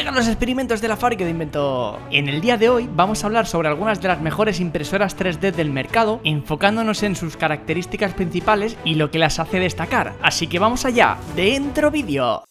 Llegan los experimentos de la fábrica de Inventor. En el día de hoy vamos a hablar sobre algunas de las mejores impresoras 3D del mercado, enfocándonos en sus características principales y lo que las hace destacar. Así que vamos allá, dentro vídeo.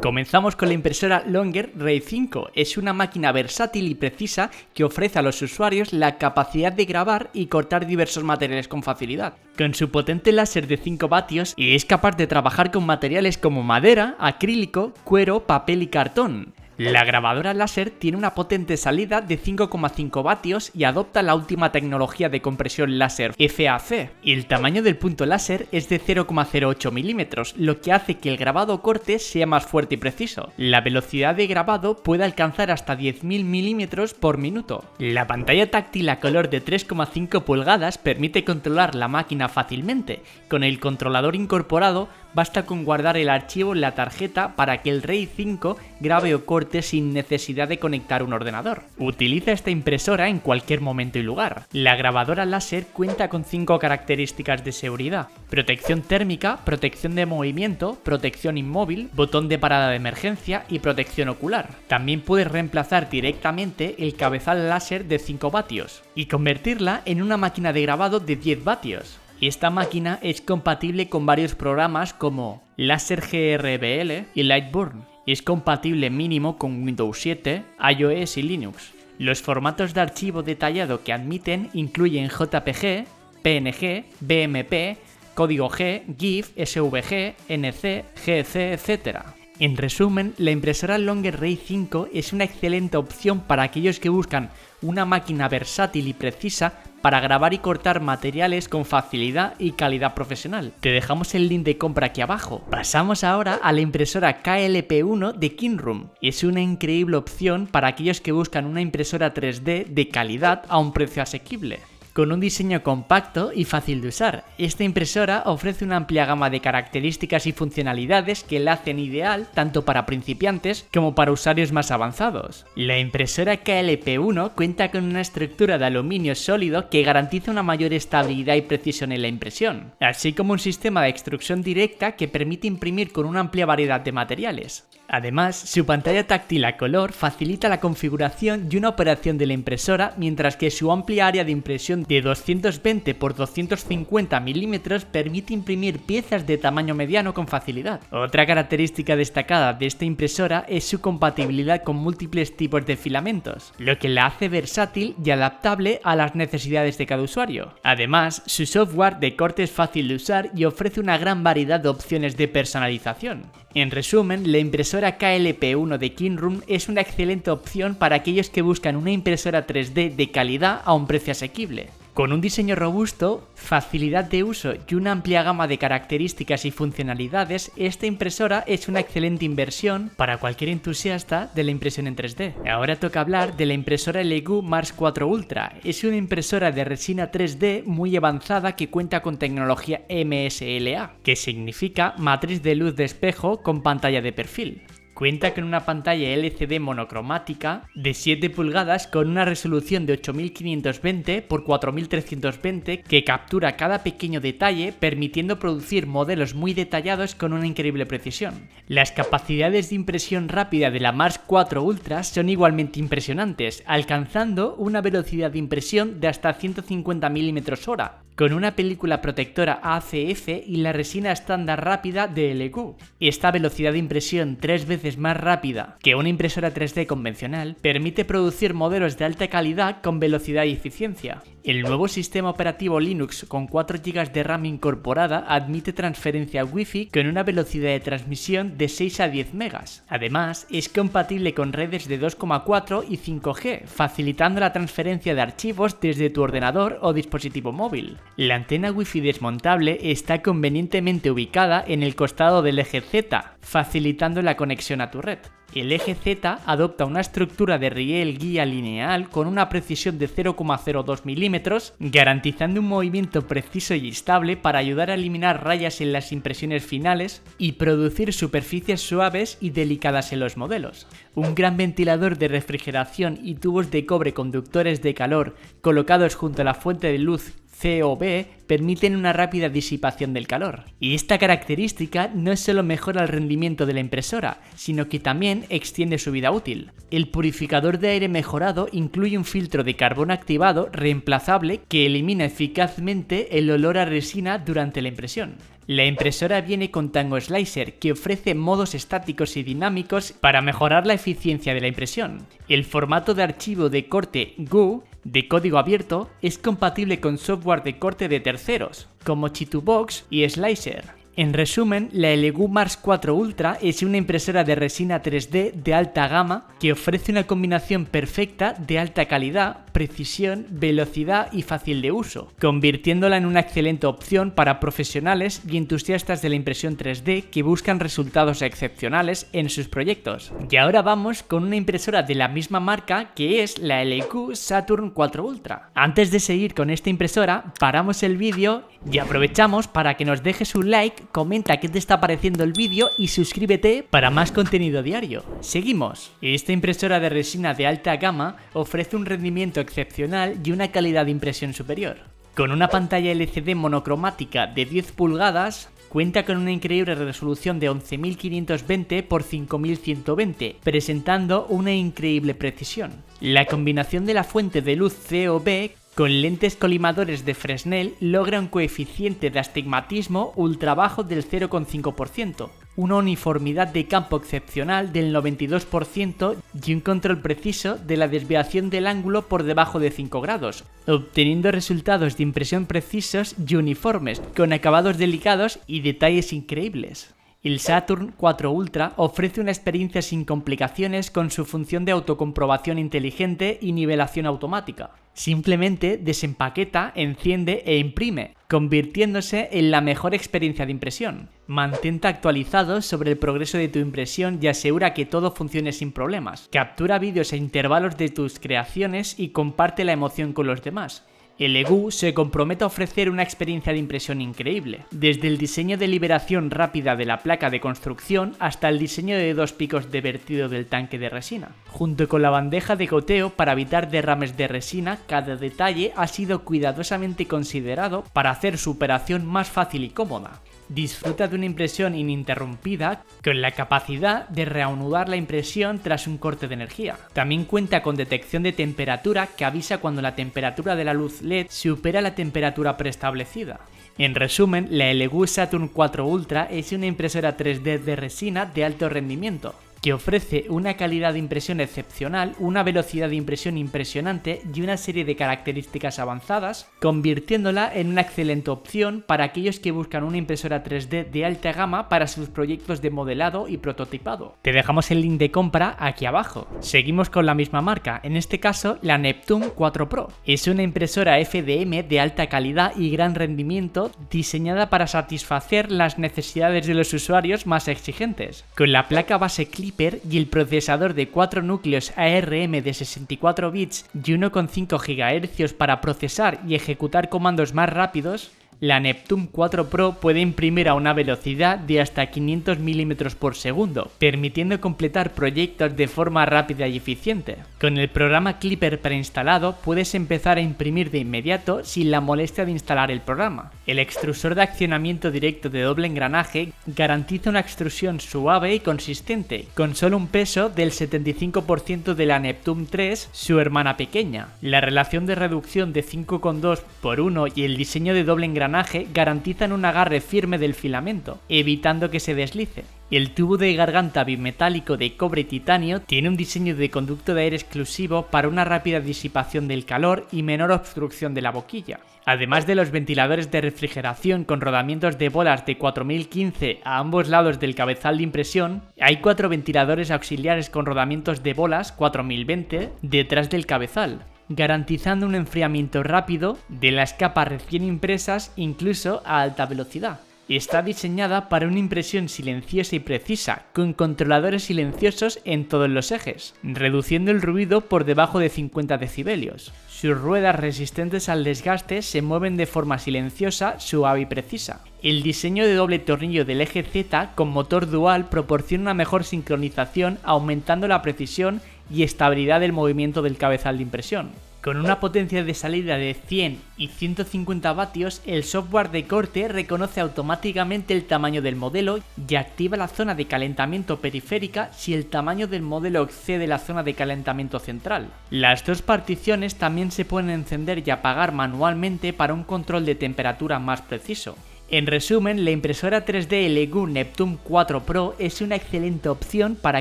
Comenzamos con la impresora Longer Ray 5. Es una máquina versátil y precisa que ofrece a los usuarios la capacidad de grabar y cortar diversos materiales con facilidad. Con su potente láser de 5 vatios es capaz de trabajar con materiales como madera, acrílico, cuero, papel y cartón. La grabadora láser tiene una potente salida de 5,5 vatios y adopta la última tecnología de compresión láser FAC. El tamaño del punto láser es de 0,08 milímetros, lo que hace que el grabado corte sea más fuerte y preciso. La velocidad de grabado puede alcanzar hasta 10.000 milímetros por minuto. La pantalla táctil a color de 3,5 pulgadas permite controlar la máquina fácilmente. Con el controlador incorporado, basta con guardar el archivo en la tarjeta para que el Ray 5 grabe o corte sin necesidad de conectar un ordenador. Utiliza esta impresora en cualquier momento y lugar. La grabadora láser cuenta con 5 características de seguridad: protección térmica, protección de movimiento, protección inmóvil, botón de parada de emergencia y protección ocular. También puedes reemplazar directamente el cabezal láser de 5 vatios y convertirla en una máquina de grabado de 10 vatios. Esta máquina es compatible con varios programas como LaserGRBL y Lightburn. Es compatible mínimo con Windows 7, iOS y Linux. Los formatos de archivo detallado que admiten incluyen JPG, PNG, BMP, código G, GIF, SVG, NC, GC, etc. En resumen, la impresora Longer Ray 5 es una excelente opción para aquellos que buscan una máquina versátil y precisa para grabar y cortar materiales con facilidad y calidad profesional. Te dejamos el link de compra aquí abajo. Pasamos ahora a la impresora KLP1 de Kinroom. Es una increíble opción para aquellos que buscan una impresora 3D de calidad a un precio asequible. Con un diseño compacto y fácil de usar, esta impresora ofrece una amplia gama de características y funcionalidades que la hacen ideal tanto para principiantes como para usuarios más avanzados. La impresora KLP1 cuenta con una estructura de aluminio sólido que garantiza una mayor estabilidad y precisión en la impresión, así como un sistema de extrusión directa que permite imprimir con una amplia variedad de materiales. Además, su pantalla táctil a color facilita la configuración y una operación de la impresora, mientras que su amplia área de impresión de 220 x 250 milímetros permite imprimir piezas de tamaño mediano con facilidad. Otra característica destacada de esta impresora es su compatibilidad con múltiples tipos de filamentos, lo que la hace versátil y adaptable a las necesidades de cada usuario. Además, su software de corte es fácil de usar y ofrece una gran variedad de opciones de personalización. En resumen, la impresora KLP1 de Kinroom es una excelente opción para aquellos que buscan una impresora 3D de calidad a un precio asequible. Con un diseño robusto, facilidad de uso y una amplia gama de características y funcionalidades, esta impresora es una excelente inversión para cualquier entusiasta de la impresión en 3D. Ahora toca hablar de la impresora LEGO Mars 4 Ultra. Es una impresora de resina 3D muy avanzada que cuenta con tecnología MSLA, que significa matriz de luz de espejo con pantalla de perfil. Cuenta con una pantalla LCD monocromática de 7 pulgadas con una resolución de 8520 x 4320 que captura cada pequeño detalle, permitiendo producir modelos muy detallados con una increíble precisión. Las capacidades de impresión rápida de la Mars 4 Ultra son igualmente impresionantes, alcanzando una velocidad de impresión de hasta 150 mm/h, con una película protectora ACF y la resina estándar rápida de LEGO. Esta velocidad de impresión 3 veces más rápida que una impresora 3D convencional permite producir modelos de alta calidad con velocidad y eficiencia. El nuevo sistema operativo Linux con 4 GB de RAM incorporada admite transferencia Wi-Fi con una velocidad de transmisión de 6 a 10 megas. Además, es compatible con redes de 2,4 y 5G, facilitando la transferencia de archivos desde tu ordenador o dispositivo móvil. La antena Wi-Fi desmontable está convenientemente ubicada en el costado del eje Z, facilitando la conexión a tu red. El eje Z adopta una estructura de riel guía lineal con una precisión de 0,02 milímetros, garantizando un movimiento preciso y estable para ayudar a eliminar rayas en las impresiones finales y producir superficies suaves y delicadas en los modelos. Un gran ventilador de refrigeración y tubos de cobre conductores de calor colocados junto a la fuente de luz COB permiten una rápida disipación del calor. Y esta característica no solo mejora el rendimiento de la impresora, sino que también extiende su vida útil. El purificador de aire mejorado incluye un filtro de carbón activado reemplazable que elimina eficazmente el olor a resina durante la impresión. La impresora viene con Tango Slicer, que ofrece modos estáticos y dinámicos para mejorar la eficiencia de la impresión. El formato de archivo de corte GU de código abierto es compatible con software de corte de terceros, como Chitubox y Slicer. En resumen, la LGU Mars 4 Ultra es una impresora de resina 3D de alta gama que ofrece una combinación perfecta de alta calidad, precisión, velocidad y fácil de uso, convirtiéndola en una excelente opción para profesionales y entusiastas de la impresión 3D que buscan resultados excepcionales en sus proyectos. Y ahora vamos con una impresora de la misma marca que es la LGU Saturn 4 Ultra. Antes de seguir con esta impresora, paramos el vídeo y aprovechamos para que nos dejes un like, comenta qué te está pareciendo el vídeo y suscríbete para más contenido diario. Seguimos. Esta impresora de resina de alta gama ofrece un rendimiento excepcional y una calidad de impresión superior. Con una pantalla LCD monocromática de 10 pulgadas, cuenta con una increíble resolución de 11520 x 5120, presentando una increíble precisión. La combinación de la fuente de luz COB con lentes colimadores de Fresnel logra un coeficiente de astigmatismo ultra bajo del 0,5%, una uniformidad de campo excepcional del 92% y un control preciso de la desviación del ángulo por debajo de 5 grados, obteniendo resultados de impresión precisos y uniformes, con acabados delicados y detalles increíbles. El Saturn 4 Ultra ofrece una experiencia sin complicaciones con su función de autocomprobación inteligente y nivelación automática. Simplemente desempaqueta, enciende e imprime, convirtiéndose en la mejor experiencia de impresión. Mantente actualizado sobre el progreso de tu impresión y asegura que todo funcione sin problemas. Captura vídeos a intervalos de tus creaciones y comparte la emoción con los demás. LGU se compromete a ofrecer una experiencia de impresión increíble, desde el diseño de liberación rápida de la placa de construcción hasta el diseño de 2 picos de vertido del tanque de resina. Junto con la bandeja de goteo para evitar derrames de resina, cada detalle ha sido cuidadosamente considerado para hacer su operación más fácil y cómoda. Disfruta de una impresión ininterrumpida con la capacidad de reanudar la impresión tras un corte de energía. También cuenta con detección de temperatura que avisa cuando la temperatura de la luz LED supera la temperatura preestablecida. En resumen, la LGU Saturn 4 Ultra es una impresora 3D de resina de alto rendimiento, que ofrece una calidad de impresión excepcional, una velocidad de impresión impresionante y una serie de características avanzadas, convirtiéndola en una excelente opción para aquellos que buscan una impresora 3D de alta gama para sus proyectos de modelado y prototipado. Te dejamos el link de compra aquí abajo. Seguimos con la misma marca, en este caso la Neptune 4 Pro. Es una impresora FDM de alta calidad y gran rendimiento diseñada para satisfacer las necesidades de los usuarios más exigentes. Con la placa base Clipper y el procesador de 4 núcleos ARM de 64 bits y 1,5 GHz para procesar y ejecutar comandos más rápidos, la Neptune 4 Pro puede imprimir a una velocidad de hasta 500 mm por segundo, permitiendo completar proyectos de forma rápida y eficiente. Con el programa Clipper preinstalado puedes empezar a imprimir de inmediato sin la molestia de instalar el programa. El extrusor de accionamiento directo de doble engranaje garantiza una extrusión suave y consistente, con solo un peso del 75% de la Neptune 3, su hermana pequeña. La relación de reducción de 5,2:1 y el diseño de doble engranaje garantizan un agarre firme del filamento, evitando que se deslice. El tubo de garganta bimetálico de cobre y titanio tiene un diseño de conducto de aire exclusivo para una rápida disipación del calor y menor obstrucción de la boquilla. Además de los ventiladores de refrigeración con rodamientos de bolas de 4015 a ambos lados del cabezal de impresión, hay 4 ventiladores auxiliares con rodamientos de bolas 4020 detrás del cabezal, garantizando un enfriamiento rápido de las capas recién impresas incluso a alta velocidad. Está diseñada para una impresión silenciosa y precisa, con controladores silenciosos en todos los ejes, reduciendo el ruido por debajo de 50 decibelios. Sus ruedas resistentes al desgaste se mueven de forma silenciosa, suave y precisa. El diseño de doble tornillo del eje Z con motor dual proporciona una mejor sincronización, aumentando la precisión y estabilidad del movimiento del cabezal de impresión. Con una potencia de salida de 100 y 150 vatios, el software de corte reconoce automáticamente el tamaño del modelo y activa la zona de calentamiento periférica si el tamaño del modelo excede la zona de calentamiento central. Las dos particiones también se pueden encender y apagar manualmente para un control de temperatura más preciso. En resumen, la impresora 3D Elegoo Neptune 4 Pro es una excelente opción para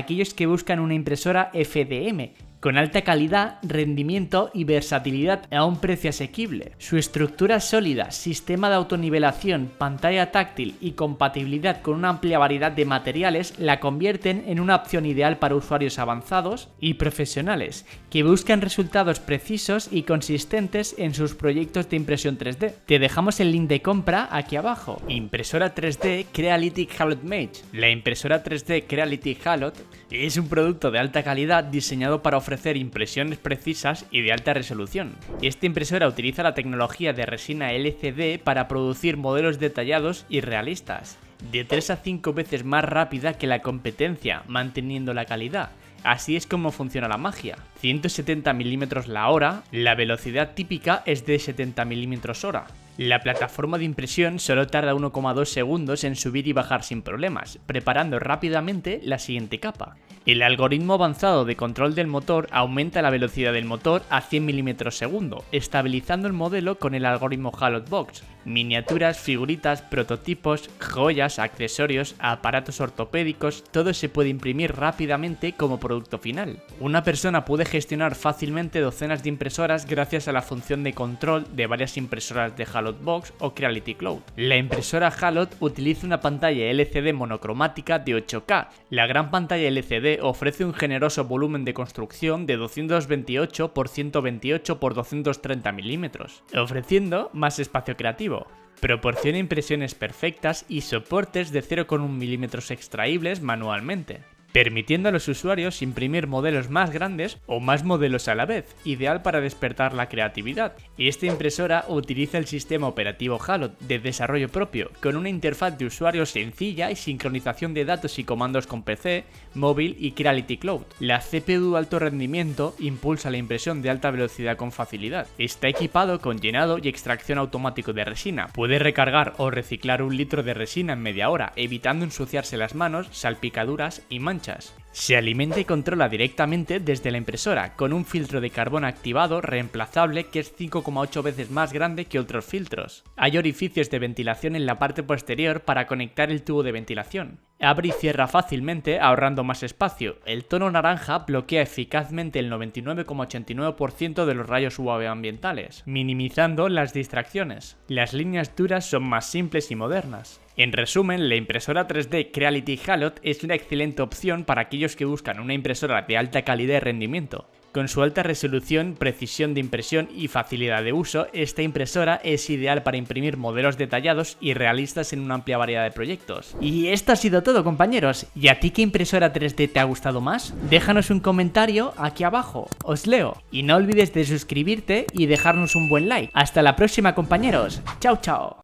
aquellos que buscan una impresora FDM, con alta calidad, rendimiento y versatilidad a un precio asequible. Su estructura sólida, sistema de autonivelación, pantalla táctil y compatibilidad con una amplia variedad de materiales la convierten en una opción ideal para usuarios avanzados y profesionales que buscan resultados precisos y consistentes en sus proyectos de impresión 3D. Te dejamos el link de compra aquí abajo. Impresora 3D Creality Halot Mage. La impresora 3D Creality Halot es un producto de alta calidad diseñado para ofrecer impresiones precisas y de alta resolución. Esta impresora utiliza la tecnología de resina LCD para producir modelos detallados y realistas, de 3 a 5 veces más rápida que la competencia, manteniendo la calidad. Así es como funciona la magia. 170 mm la hora, la velocidad típica es de 70 mm hora. La plataforma de impresión solo tarda 1,2 segundos en subir y bajar sin problemas, preparando rápidamente la siguiente capa. El algoritmo avanzado de control del motor aumenta la velocidad del motor a 100 mm segundo, estabilizando el modelo con el algoritmo Halot Box. Miniaturas, figuritas, prototipos, joyas, accesorios, aparatos ortopédicos, todo se puede imprimir rápidamente como producto final. Una persona puede gestionar fácilmente docenas de impresoras gracias a la función de control de varias impresoras de Halot Box o Creality Cloud. La impresora Halot utiliza una pantalla LCD monocromática de 8K. La gran pantalla LCD ofrece un generoso volumen de construcción de 228 x 128 x 230 mm, ofreciendo más espacio creativo. Proporciona impresiones perfectas y soportes de 0,1 mm extraíbles manualmente, permitiendo a los usuarios imprimir modelos más grandes o más modelos a la vez, ideal para despertar la creatividad. Esta impresora utiliza el sistema operativo Halot de desarrollo propio, con una interfaz de usuario sencilla y sincronización de datos y comandos con PC, móvil y Creality Cloud. La CPU de alto rendimiento impulsa la impresión de alta velocidad con facilidad. Está equipado con llenado y extracción automático de resina. Puede recargar o reciclar 1 litro de resina en media hora, evitando ensuciarse las manos, salpicaduras y manchas. Se alimenta y controla directamente desde la impresora, con un filtro de carbón activado reemplazable que es 5,8 veces más grande que otros filtros. Hay orificios de ventilación en la parte posterior para conectar el tubo de ventilación. Abre y cierra fácilmente, ahorrando más espacio. El tono naranja bloquea eficazmente el 99,89% de los rayos UV ambientales, minimizando las distracciones. Las líneas duras son más simples y modernas. En resumen, la impresora 3D Creality Halot es una excelente opción para aquellos que buscan una impresora de alta calidad y rendimiento. Con su alta resolución, precisión de impresión y facilidad de uso, esta impresora es ideal para imprimir modelos detallados y realistas en una amplia variedad de proyectos. Y esto ha sido todo, compañeros. ¿Y a ti qué impresora 3D te ha gustado más? Déjanos un comentario aquí abajo, os leo. Y no olvides de suscribirte y dejarnos un buen like. Hasta la próxima, compañeros. Chao, chao.